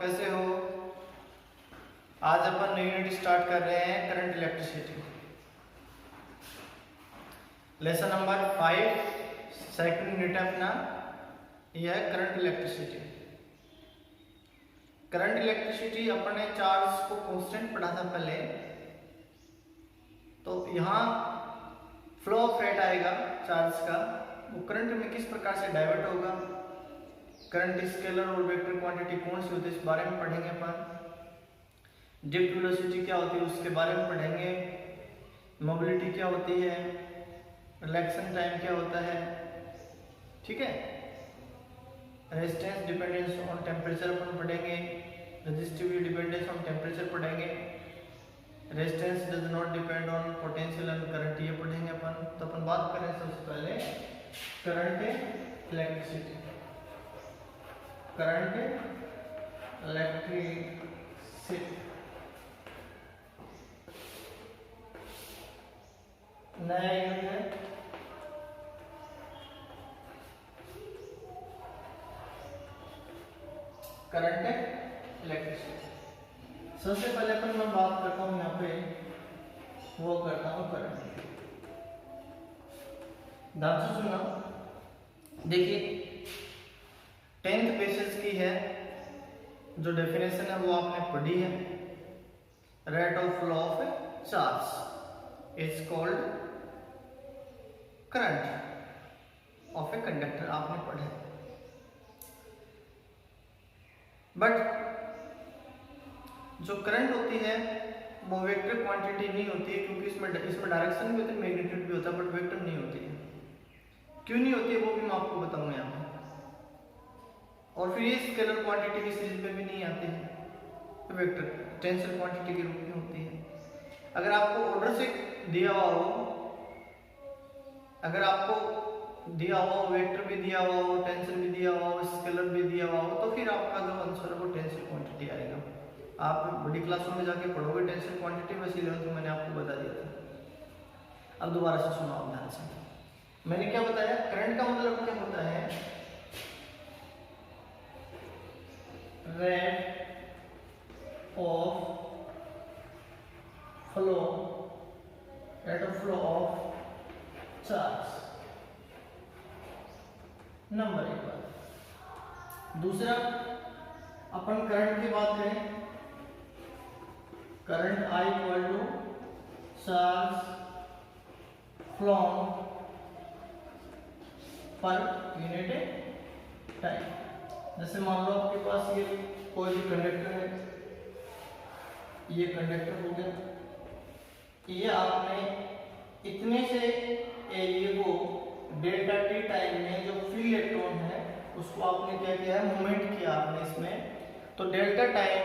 कैसे हो? आज अपन नई यूनिट स्टार्ट कर रहे हैं current electricity. Lesson number 5 second unit अपना यह है करंट इलेक्ट्रिसिटी। करंट इलेक्ट्रिसिटी अपन ने चार्ज को कांस्टेंट पढ़ा था पहले, तो यहाँ फ्लो ऑफ रेट आएगा चार्ज का, वो करंट में किस प्रकार से डाइवर्ट होगा, करंट स्केलर और वेक्टर क्वांटिटी कौन सी होती है इस बारे में पढ़ेंगे अपन। डिप्ट वेलोसिटी क्या होती है उसके बारे में पढ़ेंगे, मोबिलिटी क्या होती है, रिलैक्सेशन टाइम क्या होता है, ठीक है। रेजिस्टेंस डिपेंडेंस ऑन टेम्परेचर अपन पढ़ेंगे, रेजिस्टिव डिपेंडेंस ऑन टेम्परेचर पढ़ेंगे, resistance does not depend on potential and current, ये पढ़ेंगे अपन। तो अपन बात करें सबसे पहले करंट इलेक्ट्रिसिटी। करंट इलेक्ट्रिसिटी नया यूनिट है। करंट इलेक्ट्रिसिटी सबसे पहले अपन मैं बात करता हूँ यहाँ पे, वो करता हूँ करंट। ध्यान से सुनना, देखिए 10th पेसेज की है जो डेफिनेशन है वो आपने पढ़ी है। Rate of flow of charge is called current of a conductor, आपने पढ़ा है। बट जो करंट होती है वो वेक्टर क्वांटिटी नहीं होती है, क्योंकि इसमें डायरेक्शन भी होती है, मैग्नीट्यूड भी होता है, बट वेक्टर नहीं होती है। क्यों नहीं होती है वो भी मैं आपको बताऊंगा यहाँ पे। और फिर ये स्केलर क्वांटिटी की सीरीज में भी नहीं आती है, तो वेक्टर टेंसर क्वांटिटी के रूप में होती है। अगर आपको ऑर्डर से दिया हुआ हो, अगर आपको दिया हुआ हो, वेक्टर भी दिया हुआ हो, टेंसर भी दिया हुआ हो, स्केलर भी दिया हुआ हो, तो फिर आपका जो आंसर है वो टेंसर क्वांटिटी आएगा। आप बड़ी क्लासों में जाके पढ़ोगे टेंसर क्वांटिटी, बस 11th में मैंने आपको बता दिया था। अब दोबारा से सुनो आप ध्यान से। मैंने क्या बताया, करंट का मतलब क्या होता है, rate of flow of charge, number एक बात। दूसरा अपन करंट की बात करें, current I equal to charge flow per unit time. जैसे मान लो आपके पास ये कोई भी कंडक्टर है, ये कंडक्टर हो गया, ये आपने इतने से एरिया को डेल्टा टी टाइम में जो फ्री इलेक्ट्रॉन है उसको आपने क्या किया है, मूवमेंट किया आपने इसमें। तो delta time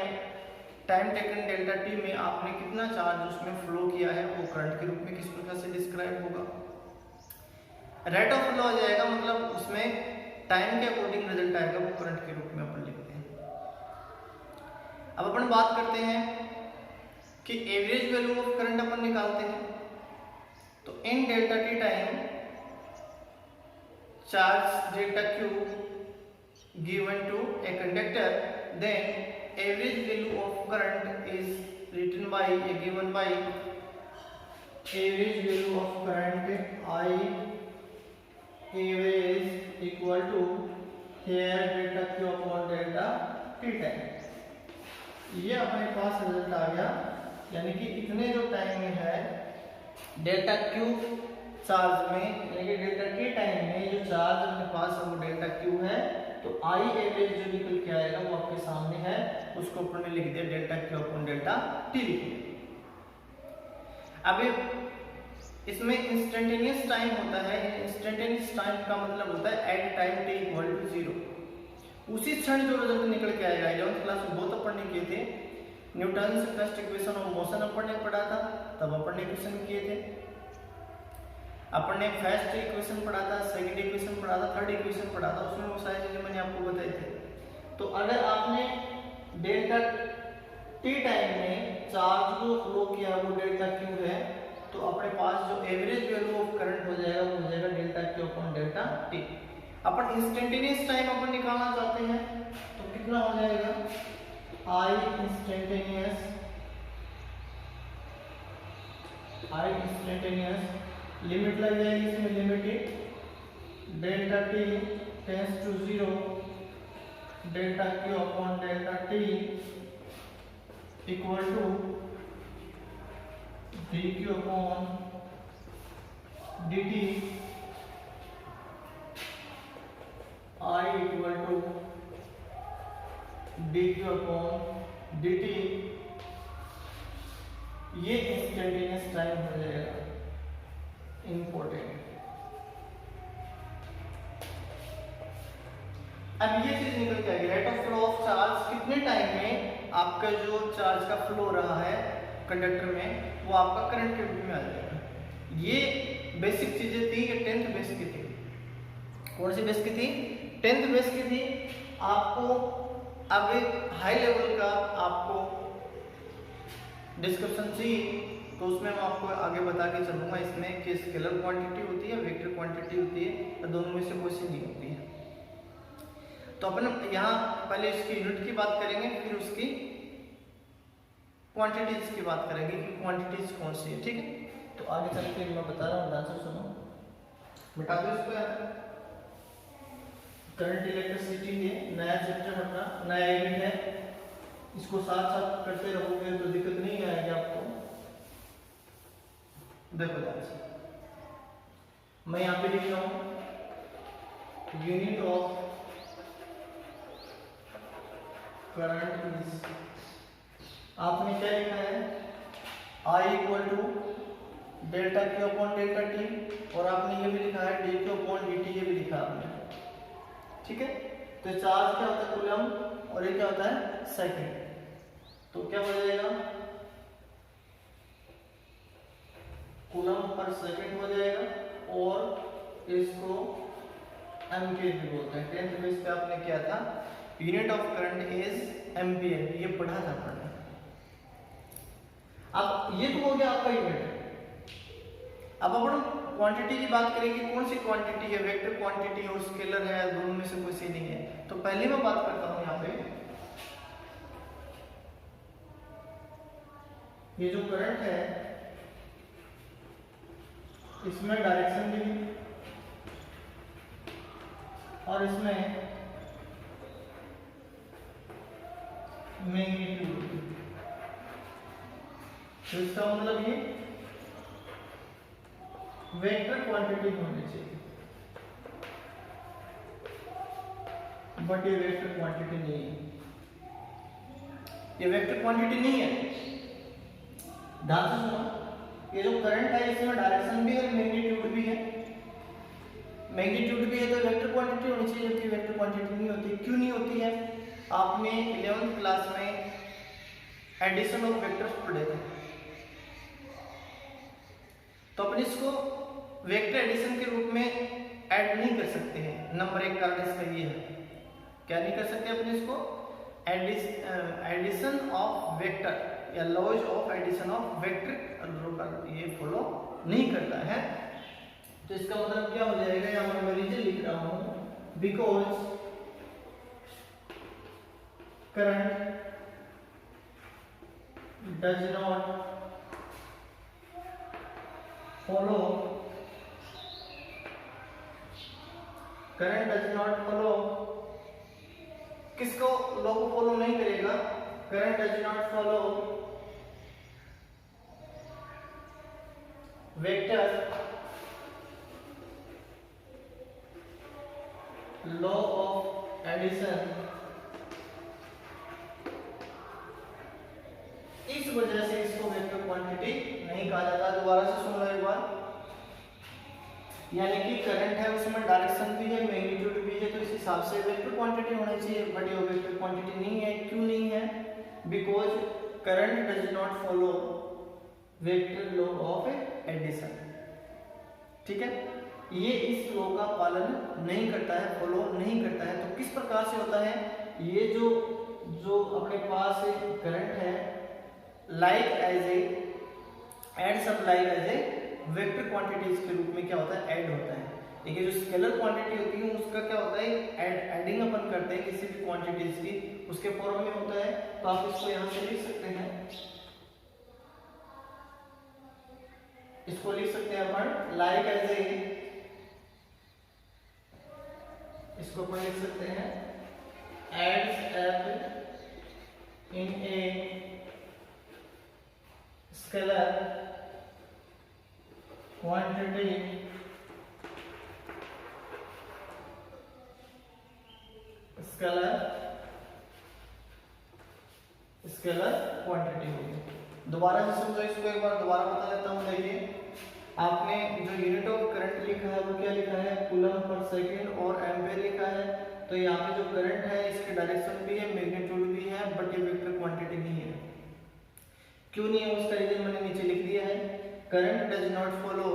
taken delta T में आपने कितना चार्ज उसमें फ्लो किया है वो करंट के रूप में किस प्रकार से डिस्क्राइब होगा। रेट ऑफ फ्लो आ जाएगा, मतलब उसमें टाइम के अकॉर्डिंग रिजल्ट आएगा, वो करंट के रूप में अपन लिखते हैं। अब अपन बात करते हैं कि एवरेज वैल्यू ऑफ करंट अपन निकालते हैं। तो in delta T time charge delta Q given to a conductor, then average value of current is written by given by average value of current I average equal to here delta q upon delta t time। ये अपने पास result आ गया, यानी कि इतने जो time में है delta Q charge में, यानी कि डेल्टा टी टाइम में जो चार्ज अपने पास है वो डेल्टा क्यू है, तो आई एवरेज जो निकल के आएगा वो आपके सामने है, उसको अपन ने लिख दिया delta Q upon delta T लिख दिया। अब इसमें इंस्टेंटेनियस टाइम होता है, इंस्टेंटेनियस टाइम का मतलब होता है at time t equal to 0, उसी क्षण जो रिजल्ट निकल के आएगा। 11th क्लास में बहुत अपन ने किए थे, Newton first equation of motion अपन ने पढ़ा था, तब अपन ने क्वेश्चन किए थे। अपन ने फर्स्ट इक्वेशन पढ़ा था, सेकंड इक्वेशन पढ़ा था, थर्ड इक्वेशन पढ़ा था, उसमें वो सारी चीजें मैंने आपको बताई थी। तो अगर आपने डेल्टा टी टाइम में चार्ज को फ्लो किया वो डेल्टा क्यू है, तो अपने पास जो एवरेज वैल्यू ऑफ करंट हो जाएगा वो हो जाएगा delta Q upon delta T. अपन इंस्टेंटेनियस टाइम अपन निकालना चाहते हैं तो कितना हो जाएगा, आई इंस्टेंटेनियस लिमिट लग जाएगी इसमें, limited delta t tends to 0 delta Q upon delta t equal to d Q upon D t, I equal to d Q upon D T. ये इंस्टेंटेनियस टाइम हो जाएगा, इंपॉर्टेंट। अब ये चीज निकल के आएगी, rate of flow of charge, कितने टाइम में आपका जो चार्ज का फ्लो रहा है कंडक्टर में वो आपका करंट के रूप में आ जाएगा। ये बेसिक चीजें थी, ये 10th बेस की थी। कौन सी बेस की थी? 10th बेस की थी। आपको अब एक हाई लेवल का आपको डिस्क्रिप्शन चाहिए तो उसमें मैं आपको आगे बता के चलूंगा इसमें कि स्केलर क्वांटिटी होती है, वेक्टर क्वांटिटी होती है, और दोनों में से कोई सी नहीं होती है। तो अपन यहाँ पहले इसकी यूनिट की बात करेंगे, फिर उसकी क्वांटिटीज की बात करेंगे कि क्वांटिटीज कौन सी है, ठीक है। तो आगे चल के मैं बता रहा हूँ, आंसर सुनो, बता दो इसको यार। करंट इलेक्ट्रिसिटी है, नया चैप्टर अपना, नया यूनिट है, इसको साथ साथ करते रहोगे तो दिक्कत नहीं आएगी आपको। देखो ध्यान से, मैं यहाँ पे लिख रहा हूँ यूनिट ऑफ करंट इज, आपने क्या लिखा है, I equal to delta Q upon delta T, और आपने ये भी लिखा है D Q upon D T, ये भी लिखा आपने, ठीक है। तो चार्ज क्या होता है, कूलम, और ये क्या होता है, सेकंड। तो क्या हो जाएगा, कूलम पर सेकंड हो जाएगा, और इसको एम्पियर भी बोलते हैं। 10th बेस पे आपने किया था, unit of current is ampere, ये पढ़ा था आपने। अब ये तो हो गया आपका यूनिट। अब अपन क्वांटिटी की बात करेंगे, कौन सी क्वांटिटी है, वेक्टर क्वांटिटी है, स्केलर है, दोनों में से कोई सी नहीं है। तो पहले मैं बात करता हूं यहाँ पे, ये जो करंट है इसमें डायरेक्शन भी है और इसमें मैग्नीट्यूड, तो इसका मतलब ये वेक्टर क्वांटिटी होनी चाहिए, बट ये वेक्टर क्वांटिटी नहीं है, ये वेक्टर क्वांटिटी नहीं है। ध्यान से सुनो, ये जो करंट है इसमें डायरेक्शन भी है, मैग्नीट्यूड भी है। मैग्नीट्यूड भी है तो वेक्टर क्वांटिटी होनी चाहिए, जबकि वेक्टर क्वांटिटी नहीं होती। क्यों नहीं होती है? आपने 11th क्लास में एडिशन ऑफ वेक्टर्स पढ़े थे, तो अपन इसको वेक्टर एडिशन के रूप में ऐड नहीं कर सकते हैं। नंबर 1 कारण इसका ये है, क्या नहीं कर सकते अपन इसको, एडिशन ऑफ वेक्टर या laws of addition of vector ये फॉलो नहीं करता है। तो इसका मतलब क्या हो जाएगा, यहाँ पर मैं रीजन लिख रहा हूं, because current does not follow, current does not follow, किसको लॉ को फॉलो नहीं करेगा, current does not follow vector law of addition. इस वजह से इसको वेक्टर क्वांटिटी नहीं कहा जाता। दोबारा से सुन लो एक बार, यानी कि करंट है उसमें डायरेक्शन भी है, मैग्नीट्यूड भी है, तो इस हिसाब से वेक्टर क्वांटिटी होनी चाहिए, बट ये वेक्टर क्वांटिटी नहीं है। क्यों नहीं है? Because current does not follow vector law of addition, ठीक है। ये इस लॉ का पालन नहीं करता है, फॉलो नहीं करता है। तो किस प्रकार से होता है, ये जो अपने पास करंट है, लाइक एज ए एड सब like as a vector quantities के रूप में क्या होता है, ऐड होता है। ठीक है। जो स्केलर क्वांटिटी होती है उसका क्या होता है, एडिंग अपन करते हैं किसी भी क्वांटिटीज की, उसके फॉर्म में होता है। तो आप इसको यहाँ से लिख सकते हैं, इसको लिख सकते हैं अपन लाइक एज ए, इसको अपन लिख सकते हैं adds up in a scalar quantity scalar quantity होगी। दोबारा से समझो इसको, एक बार दोबारा बता देता हूँ। देखिए आपने जो यूनिट ऑफ करंट लिखा है वो क्या लिखा है, कूलम पर सेकंड और एम्पीयर लिखा है। तो यहाँ पे जो करंट है इसकी डायरेक्शन भी है, मैग्नीट्यूड भी है, बट ये वेक्टर क्वांटिटी नहीं है। क्यों नहीं है उसका रीजन मैंने नीचे लिख दिया है। Current does not follow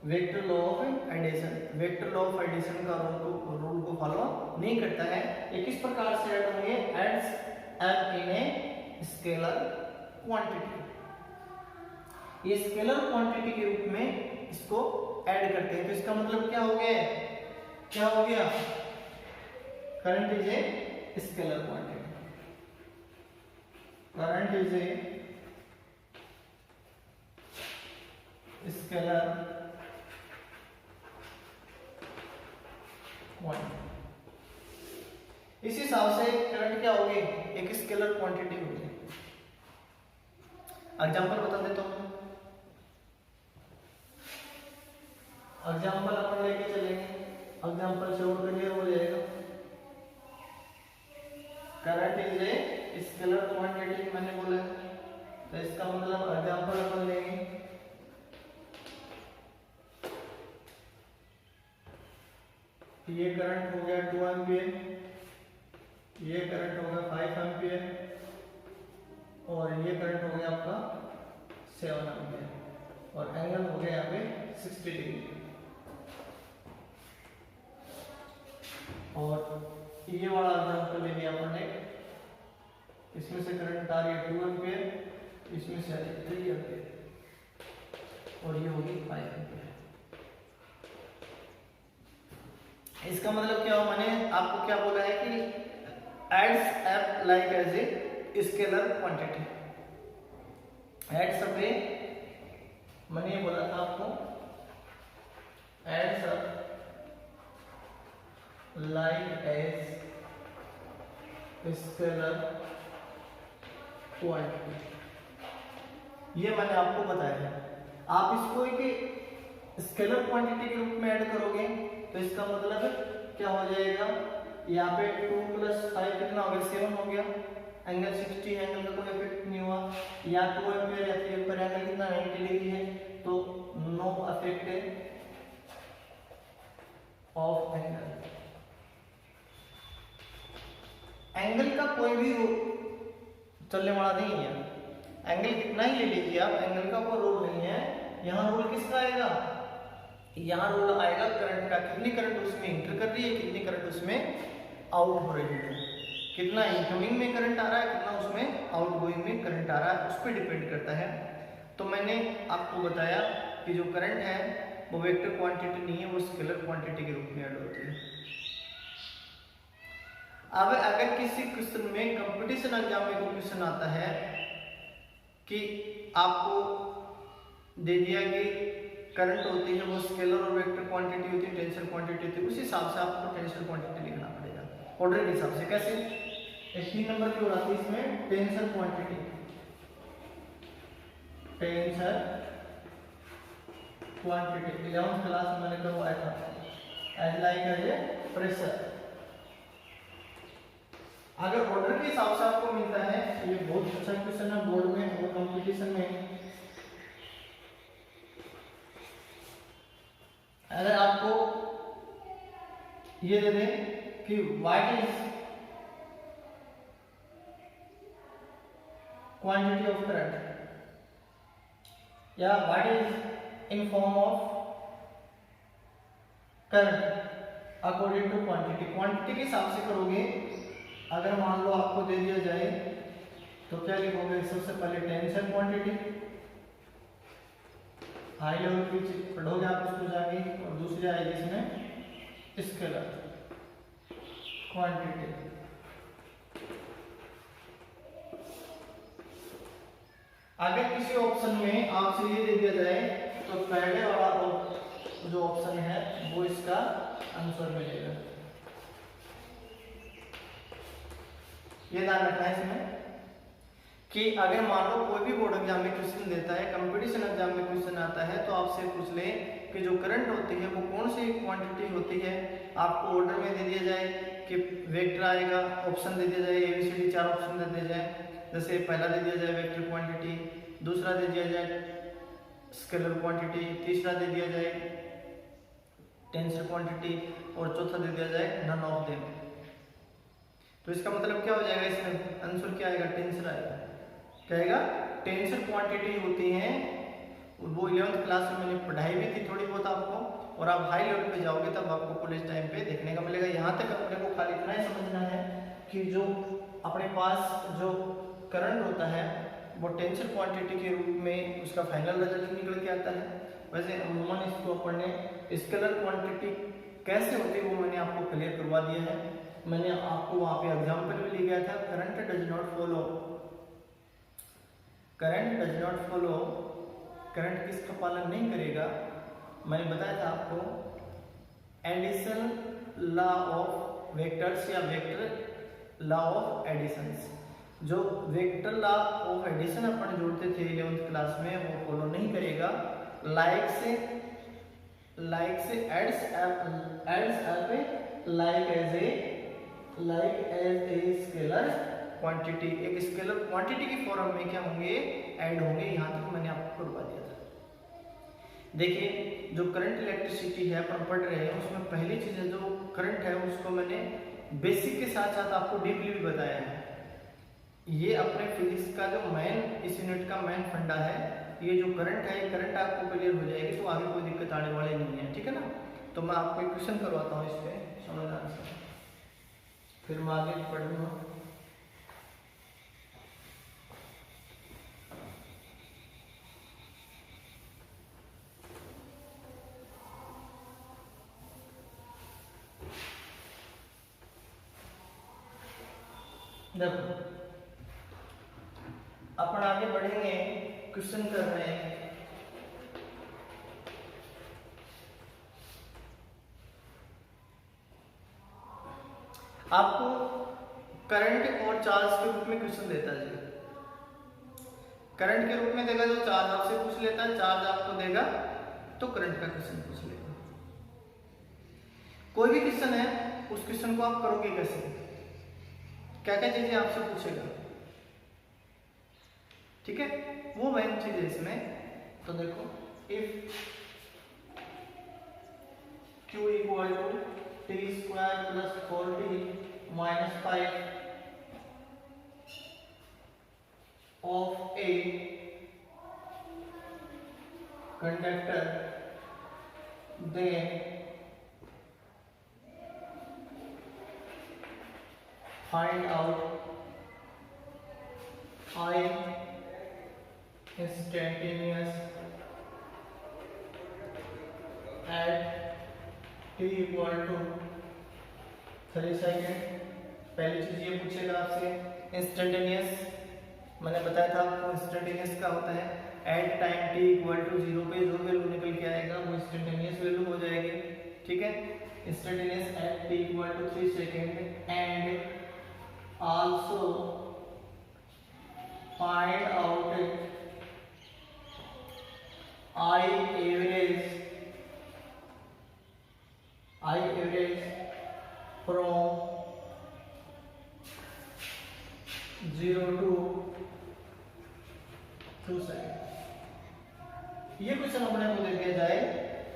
vector law of addition, vector law of addition का रूल को फॉलो नहीं करता है। ये किस प्रकार से ऐड होंगे, adds up in a scalar quantity, ये स्केलर क्वांटिटी के रूप में इसको ऐड करते हैं। तो इसका मतलब क्या हो गया, क्या हो गया, current is a scalar quantity, current is a scalar quantity. इस हिसाब से करंट क्या होगी, एक स्केलर क्वांटिटी होगी। एग्जांपल बता देता हूं, एग्जांपल अपन लेके चलेंगे, एग्जांपल से और क्लियर हो जाएगा। Current is a scalar quantity मैंने बोला है, तो इसका मतलब एग्जांपल अपन लेंगे। ये करंट हो गया 2 एम्पीयर, ये करंट हो गया 5 एम्पीयर और ये करंट हो गया आपका 7 एम्पीयर और एंगल हो गया यहाँ पे 60 डिग्री। और ये वाला एग्जांपल ले लिया हमने, इसमें से करंट आ रही है 2 एम्पीयर, इसमें से आ रही है 3 एम्पीयर और ये होगी 5 एम्पीयर। इसका मतलब क्या हो, मैंने आपको क्या बोला है कि adds up like as a scalar quantity, adds up a, मैंने ये बोला था आपको adds up like as scalar quantity, ये मैंने आपको बताया है। आप इसको एक स्केलर क्वांटिटी के रूप में ऐड करोगे तो इसका मतलब क्या हो जाएगा, यहाँ पे 2 + 5 कितना हो गया, 7 हो गया। एंगल 60, एंगल का कोई इफेक्ट नहीं हुआ। या 2 एम्पीयर या 3 एम्पीयर, एंगल कितना 90 डिग्री है, तो no affect of angle. Angle का कोई भी चलने वाला नहीं है, एंगल कितना ही ले लीजिए आप, एंगल का कोई रूल नहीं है। यहाँ रूल किसका आएगा, यहाँ रूल आएगा करंट का, कितनी करंट उसमें इंटर कर रही है, कितनी करंट उसमें आउट हो रही है, कितना इनकमिंग में करंट आ रहा है, कितना उसमें आउटगोइंग में करंट आ रहा है, उस पर डिपेंड करता है। तो मैंने आपको बताया कि जो करंट है वो वेक्टर क्वांटिटी नहीं है, वो स्केलर क्वांटिटी के रूप में ऐड होती है। अब अगर किसी क्वेश्चन में कंपटीशन एग्जाम में कोई क्वेश्चन आता है कि आपको दे दिया कि करंट होती है वो स्केलर और वेक्टर क्वांटिटी होती है, टेंसर क्वांटिटी होती है, उस हिसाब से आपको टेंसर क्वांटिटी लिखना पड़ेगा ऑर्डर के हिसाब से। कैसे, एक 3 नंबर की और आती है इसमें tensor quantity, tensor quantity 11th class में मैंने करवाया था, एज लाइक एज प्रेशर। अगर ऑर्डर के हिसाब से आपको मिलता है, ये बहुत अच्छा क्वेश्चन है बोर्ड में और कंपटीशन में। अगर आपको ये दे दें कि what is quantity of current या what is in form of current according to quantity, quantity के हिसाब से करोगे। अगर मान लो आपको दे दिया जाए तो क्या लिखोगे, सबसे पहले टेंसर क्वांटिटी, हाई लेवल की चीज पढ़ोगे आप उसको जाके, और दूसरी आएगी इसमें स्केलर क्वांटिटी। अगर किसी ऑप्शन में आपसे ये दे दिया जाए तो पहले वाला जो ऑप्शन है वो इसका आंसर मिलेगा। ये ध्यान रखना है इसमें कि अगर मान लो कोई भी बोर्ड एग्जाम में क्वेश्चन देता है, कंपटीशन एग्जाम में क्वेश्चन आता है, तो आपसे पूछ ले कि जो करंट होती है वो कौन सी क्वांटिटी होती है। आपको ऑर्डर में दे दिया जाए कि वेक्टर आएगा, ऑप्शन दे दिया जाए ABCD 4 ऑप्शन दे दिया जाए। जैसे पहला दे दिया जाए वेक्टर क्वांटिटी, दूसरा दे दिया जाए स्केलर क्वांटिटी, तीसरा दे दिया जाए टेंसर क्वांटिटी, और चौथा दे दिया जाए नन ऑफ देम। तो इसका मतलब क्या हो जाएगा, इसमें आंसर क्या आएगा, टेंसर आएगा। क्या आएगा, टेंसर क्वांटिटी होती है वो 11th क्लास में मैंने पढ़ाई भी थी थोड़ी बहुत आपको, और आप हाई लेवल पे जाओगे तब आपको कॉलेज टाइम पे देखने का मिलेगा। यहाँ तक अपने को खाली इतना ही समझना है कि जो अपने पास जो करंट होता है वो टेंसर क्वांटिटी के रूप में उसका फाइनल रिजल्ट निकल के आता है। वैसे अमूमन इसको अपन ने स्केलर क्वांटिटी कैसे होती है वो मैंने आपको क्लियर करवा दिया है। मैंने आपको वहां पे एग्जाम्पल भी ले गया था, current does not follow, current does not follow, current किसका पालन नहीं करेगा। मैंने बताया था आपको एडिशन लॉ ऑफ वेक्टर्स या वेक्टर लॉ ऑफ एडिशंस। जो वेक्टर लॉ ऑफ एडिशन अपन जोड़ते थे 11th क्लास में वो फॉलो नहीं करेगा। लाइक से adds like as a scalar quantity, एक स्केलर क्वांटिटी की फॉर्म में क्या होंगे, ऐड होंगे। यहां तक मैंने आपको करवा दिया था। देखिए जो करंट इलेक्ट्रिसिटी है अपन पढ़ रहे हैं उसमें पहली चीज है जो करंट है उसको मैंने बेसिक के साथ साथ आपको डीपली भी बताया है। ये अपने फिजिक्स का जो मेन, इस यूनिट का मेन फंडा है। ये जो करंट है, ये करंट आपको क्लियर हो जाएगी तो आगे कोई दिक्कत आने वाली नहीं है, ठीक है ना। तो मैं आपको एक क्वेश्चन करवाता हूँ इस पे समझना से, फिर मैं आगे पढ़ूंगा। देखो अपन आगे बढ़ेंगे, क्वेश्चन कर रहे हैं। आपको करंट और चार्ज के रूप में क्वेश्चन देता है। करंट के रूप में देगा तो चार्ज आपसे पूछ लेता है, चार्ज आपको देगा तो करंट का क्वेश्चन पूछ लेगा। कोई भी क्वेश्चन है उस क्वेश्चन को आप करोगे कैसे, क्या क्या चीजें आपसे पूछेगा, ठीक है, वो मेन चीज है इसमें। तो देखो if Q equal to T square plus 4t minus 5 of a conductor, then find out I instantaneous at t equal to 3 second. पहली चीज ये पूछेगा आपसे इंस्टेंटेनियस, मैंने बताया था आपको इंस्टेंटेनियस का होता है at time t equal to 0 पे जो वैल्यू निकल के आएगा वो इंस्टेंटेनियस वैल्यू हो जाएगी, ठीक है। Instantaneous at t equal to 3 second and also find out I average from 0 to 2 second. ये क्वेश्चन अपने को दे दिया जाए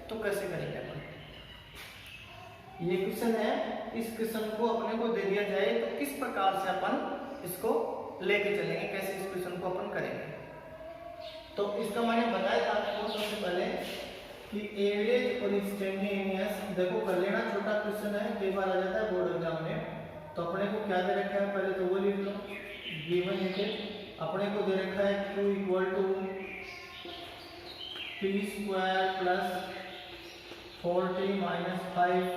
तो कैसे करेंगे अपन। ये क्वेश्चन है, इस क्वेश्चन को अपने को दे दिया जाए तो किस प्रकार से अपन इसको लेके चलेंगे, कैसे इस क्वेश्चन को अपन करेंगे। तो इसका मैंने बताया था आपको सबसे पहले कि एवरेज और इंस्टेंटेनियस, देखो कर लेना, छोटा क्वेश्चन है, कई बार आ जाता है बोर्ड एग्जाम में। तो अपने को क्या दे रखा है पहले तो वो लिख लो, गिवन है अपने को दे रखा है Q equal to T square plus 4t minus 5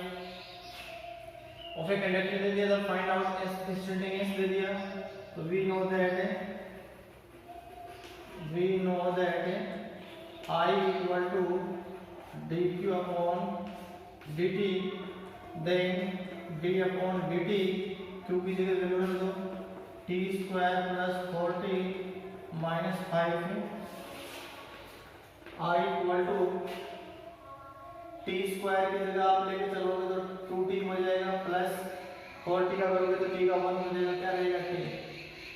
of a conductor दे दिया था, फाइंड आउट इंस्टेंटेनियस दे दिया। तो we know that I equal to dq upon dt, then d upon dt, q की जगह वैल्यू रख दो, t square plus 4t minus 5 है। I equal to T square की जगह आप लेके चलोगे तो 2t हो जाएगा, प्लस 4t का करोगे तो t का 1 हो जाएगा, क्या रहेगा t,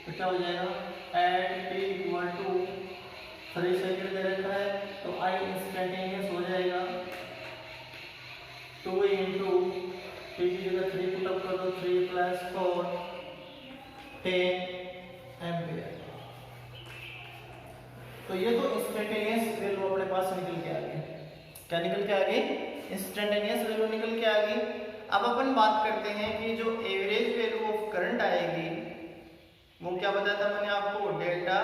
तो क्या हो जाएगा at t equal to 3 second दे रखा है, तो I इंस्टेंटेनियस हो जाएगा 2 इंटू टी की जगह 3 पुट अप कर दो, 3 प्लस 4 10 एम्पियर। तो ये तो इंस्टेंटेनियस वैल्यू अपने पास निकल के आ गई। क्या निकल के आ गई? इंस्टेंटेनियस वैल्यू निकल के आ गई। अब अपन बात करते हैं कि जो एवरेज वैल्यू ऑफ करंट आएगी वो क्या बताया था मैंने आपको, delta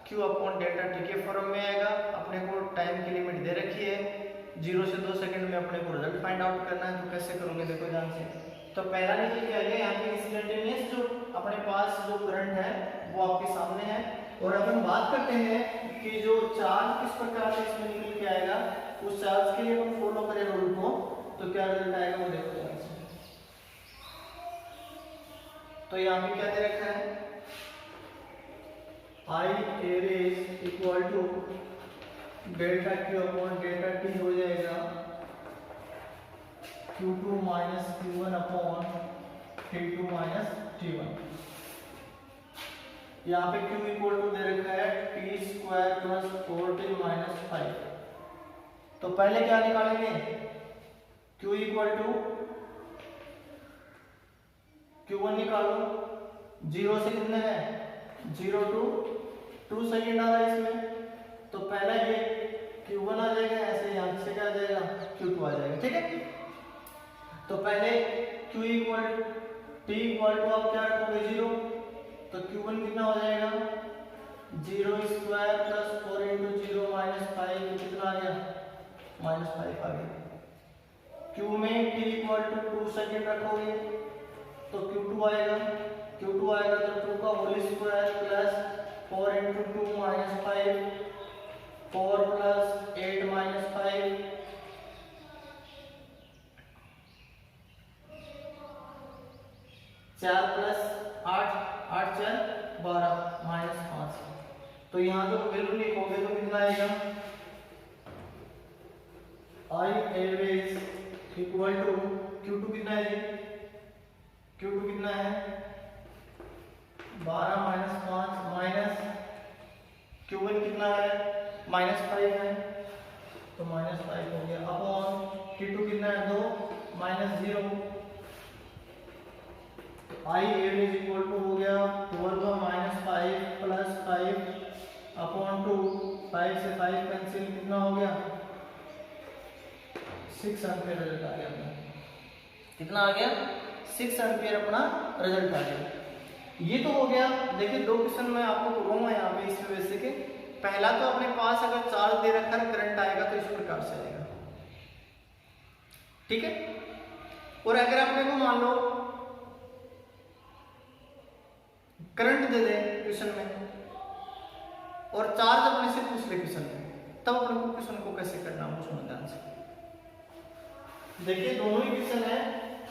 Q upon delta T के फॉर्म में आएगा। अपने को टाइम की लिमिट दे रखी है, 0 से 2 सेकंड में अपने को रिजल्ट फाइंड आउट करना है। तो कैसे करोगे देखो ध्यान से। तो पहला नीचे क्या है, यहाँ पे इंस्टेंटेनियस जो अपने पास जो करंट है वो आपके सामने है। और अपन बात करते हैं कि जो चार्ज किस प्रकार से इसमें निकल के आएगा, उस चार्ज के लिए अपन फॉलो करें रूल को, तो क्या रिजल्ट आएगा वो देखो ध्यान से। तो यहाँ पे क्या दे रखा है, I average equal to delta Q upon delta t हो जाएगा Q2 minus Q1 upon T2 minus T1। यहाँ पे Q इक्वल टू दे रखा है T square plus 4t minus 5। तो पहले क्या निकालेंगे, Q इक्वल टू Q1 निकालो, 0 से कितने हैं 0 टू 2 सेकेंड आ रहा है इसमें, तो पहला ये Q1 आ जाएगा, ऐसे यहाँ से क्या आ जाएगा Q2 आ जाएगा, ठीक है। तो पहले Q इक्वल T इक्वल टू आप क्या रखोगे 0, तो Q1 कितना हो जाएगा 0 स्क्वायर प्लस 4 इंटू 0 माइनस 5, कितना आ गया माइनस 5 आ गया। Q में T इक्वल टू 2 सेकेंड रखोगे तो Q2 आएगा, Q2 आएगा तो 2 का whole square plus 4 into 2 minus 5, 4 plus 8 minus 5, 4 plus 8, 8 4 12 minus 5। तो यहाँ जो वैल्यू लिखोगे तो कितना आएगा, I average equal to Q2 कितना है, Q2 कितना है 12 माइनस 5 माइनस Q1 कितना है माइनस 5 है, तो माइनस 5 हो गया, अपॉन T2 कितना है 2 minus 0। I average equal to हो गया 12 माइनस 5 प्लस 5 अपॉन 2, 5 से 5 कैंसिल, कितना हो गया 6 एम्पियर रिजल्ट आ गया अपना। कितना आ गया 6 एम्पियर अपना रिजल्ट आ गया। ये तो हो गया। देखिए 2 क्वेश्चन मैं आपको करूंगा यहाँ पे इसमें वैसे के। पहला तो अपने पास अगर चार्ज दे रखा है करंट आएगा तो इस प्रकार से आएगा, ठीक है। और अगर अपने को मान लो करंट दे दे क्वेश्चन में और चार्ज अपने से पूछ ले क्वेश्चन में, तब अपने को क्वेश्चन को कैसे करना है सुनो ध्यान से। देखिए दोनों ही क्वेश्चन है,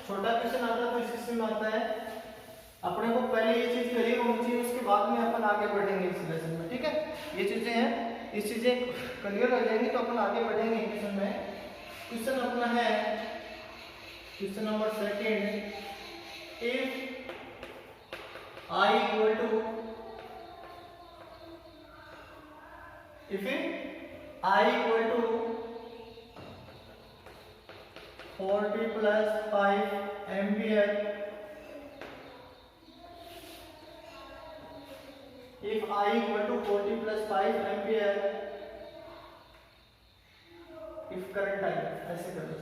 छोटा क्वेश्चन आता है तो इस क्वेश्चन में आता है। अपने को पहले ये चीज क्लियर होनी चाहिए, उसके बाद में अपन आगे बढ़ेंगे इस लेसन में, ठीक है। ये चीजें हैं, इस चीजें क्लियर हो जाएंगी तो अपन आगे बढ़ेंगे क्वेश्चन में। क्वेश्चन अपना है question number 2, if I equal to if I equal to 40 plus 5 ampere, if I equal to 40 plus 5 ampere, if current I, ऐसे कर दो,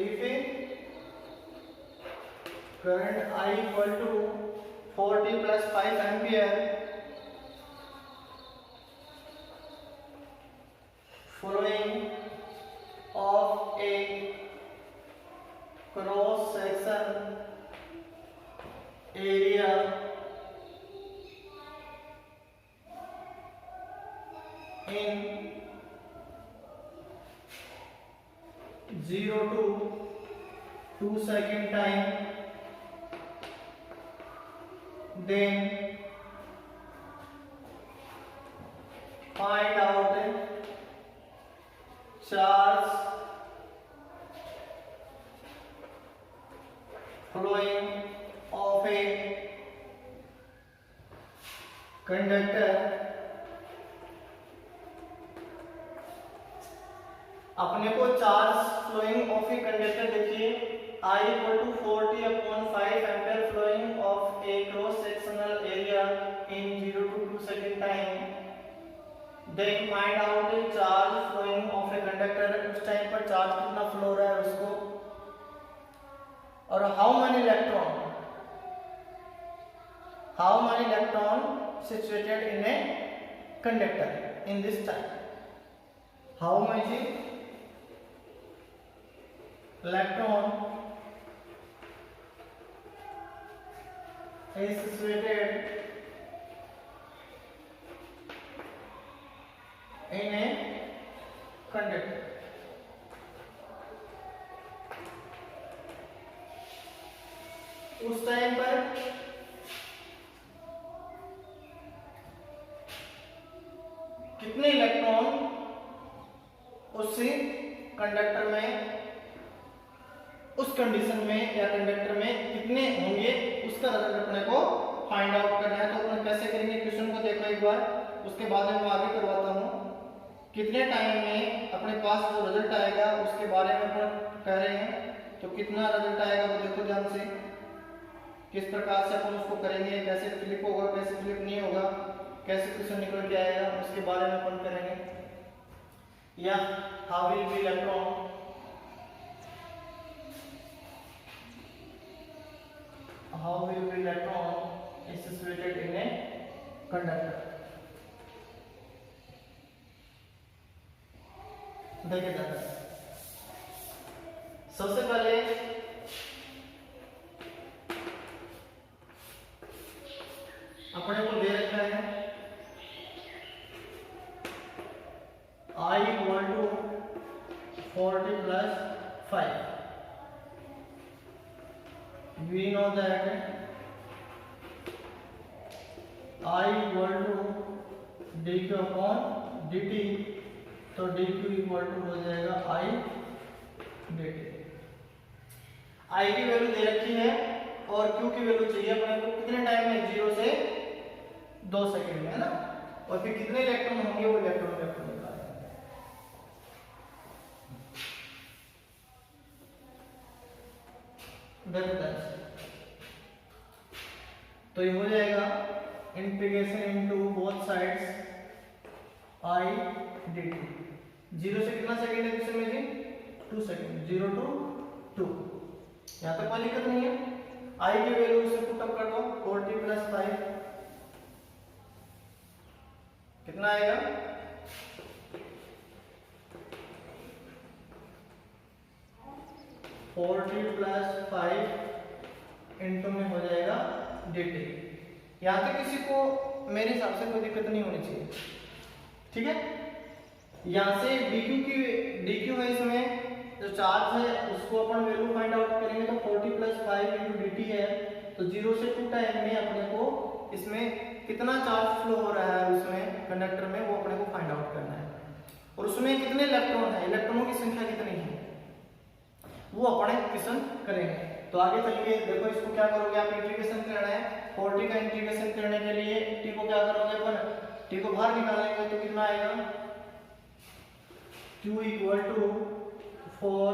if current I equal to 40 plus 5 ampere following of a cross section area in 0 to 2 second time, then find out charge flowing of a conductor. अपने को charge flowing of a conductor देखिए I equal to 40 upon 5 ampere flowing of a cross sectional area in 0 to 2 second time. Then find out the charge flowing of a conductor. उस time पर charge कितना flow हो रहा है उसको, और how many electron situated in a conductor in this time. How many electron is situated in a conductor. उस time पर कितने इलेक्ट्रॉन उसी कंडक्टर में, उस कंडीशन में या कंडक्टर में कितने होंगे, उसका रिजल्ट अपने को फाइंड आउट करना है। तो अपन कैसे करेंगे, क्वेश्चन को देखो एक बार, उसके बाद में मैं आगे करवाता हूँ। कितने टाइम में अपने पास जो रिजल्ट आएगा उसके बारे में अपन कह रहे हैं, तो कितना रिजल्ट आएगा वो देखो ध्यान से, किस प्रकार से अपन उसको करेंगे, कैसे फ्लिप होगा, कैसे फ्लिप नहीं होगा, कैसे क्वेश्चन निकल के आएगा, उसके बारे में अपन करेंगे। या how will be electron, how will be electron is situated in a conductor. देखिए जाता है, सबसे पहले अपने को दे रखा है I equal to 40 plus 5. We know that I equal to dq upon dt, तो dq इक्वल टू हो जाएगा I dt। I की वैल्यू दे रखी है और q की वैल्यू चाहिए अपने को कितने टाइम में, 0 से 2 सेकंड में, है ना। और फिर कितने इलेक्ट्रॉन होंगे वो इलेक्ट्रॉन निकालेंगे। तो ये हो जाएगा integration into both sides I dt। 0 से कितना सेकंड है क्वेश्चन में जी, 2 सेकंड, 0 to 2। यहाँ तक कोई दिक्कत नहीं है। I की वैल्यू से पुट अप कर दो, 40 प्लस 5 कितना आएगा, 40 प्लस 5 इंटू में हो जाएगा dt। यहाँ तक किसी को मेरे हिसाब से कोई दिक्कत नहीं होनी चाहिए, ठीक है। यहाँ से dq है, इसमें जो चार्ज है उसको अपन वैल्यू फाइंड आउट करेंगे, तो 40 प्लस 5 इंटू dt है, तो 0 से 2 टाइम में अपने को इसमें कितना चार्ज फ्लो हो रहा है उसमें कंडक्टर में, वो अपने को फाइंड आउट करना है। और उसमें कितने इलेक्ट्रॉन है, इलेक्ट्रॉनों की संख्या कितनी है वो अपने क्वेश्चन करेंगे। तो आगे चलिए देखो, इसको क्या करोगे आप, इंटीग्रेशन करना है। 40 का इंटीग्रेशन करने के लिए t को क्या करोगे अपन, t को बाहर निकालेंगे तो कितना आएगा, q equal to 4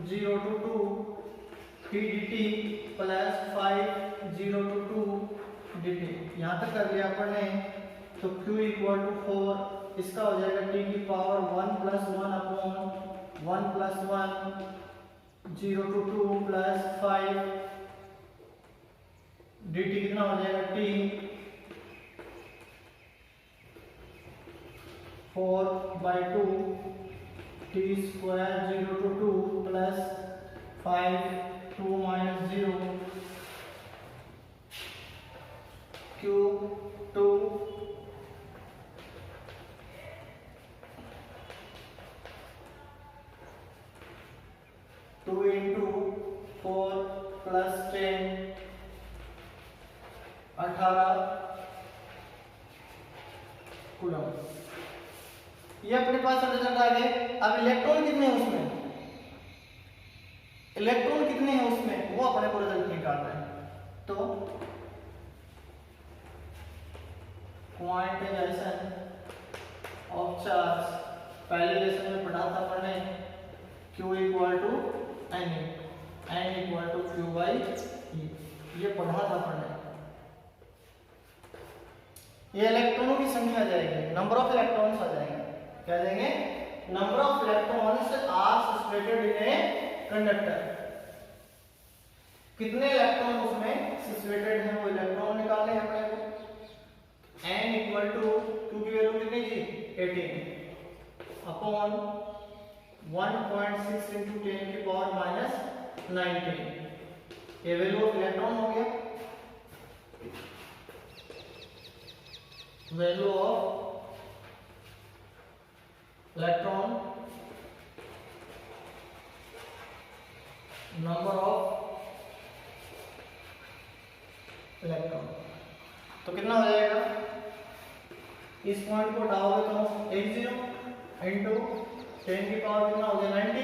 0 to 2 t dt plus 5 0 to 2 dt। यहाँ तक कर लिया अपन ने, तो q इक्वल टू 4, इसका हो जाएगा t की power 1 plus 1 upon 1 plus 1 0 to 2 plus 5 dt कितना हो जाएगा, t 4/2 t square 0 to 2 plus 5 2 minus 0 cube 2 2 into 4 plus 10 18 coulomb. ये अपने पास रिजल्ट आ गए। अब इलेक्ट्रॉन कितने हैं उसमें, इलेक्ट्रॉन कितने हैं उसमें वो अपने को रिजल्ट निकालना है। तो क्वांटाइजेशन ऑफ चार्ज पहले लेसन में पढ़ा था अपने, Q equal to N equal to Q by E, ये पढ़ा था अपने। ये इलेक्ट्रॉनों की संख्या आ जाएगी, नंबर ऑफ इलेक्ट्रॉन्स आ जाएंगे। क्या आ जाएंगे? Number of electrons are suspended in a conductor. कितने इलेक्ट्रॉन उसमें सस्पेंडेड हैं वो इलेक्ट्रॉन निकालने हैं अपने को। n इक्वल टू Q की वैल्यू कितनी थी 18 अपॉन 1.6 into 10 की पावर माइनस 19, ये वैल्यू ऑफ इलेक्ट्रॉन हो गया। Value of electron, number of electron, तो कितना हो जाएगा? इस पॉइंट को हटाओगे तो 80 इंटू 10 की पावर कितना हो गया 90,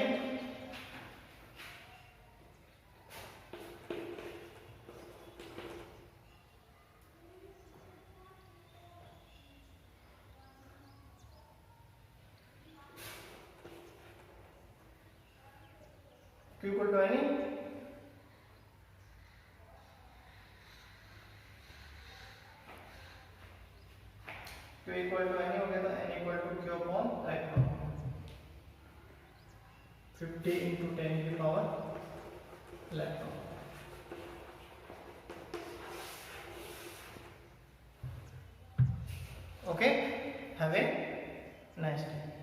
Q equal to n e Q equal to n e हो गया था, N equal to Q upon electron 50 into 10 की power electron. Okay, have a nice day.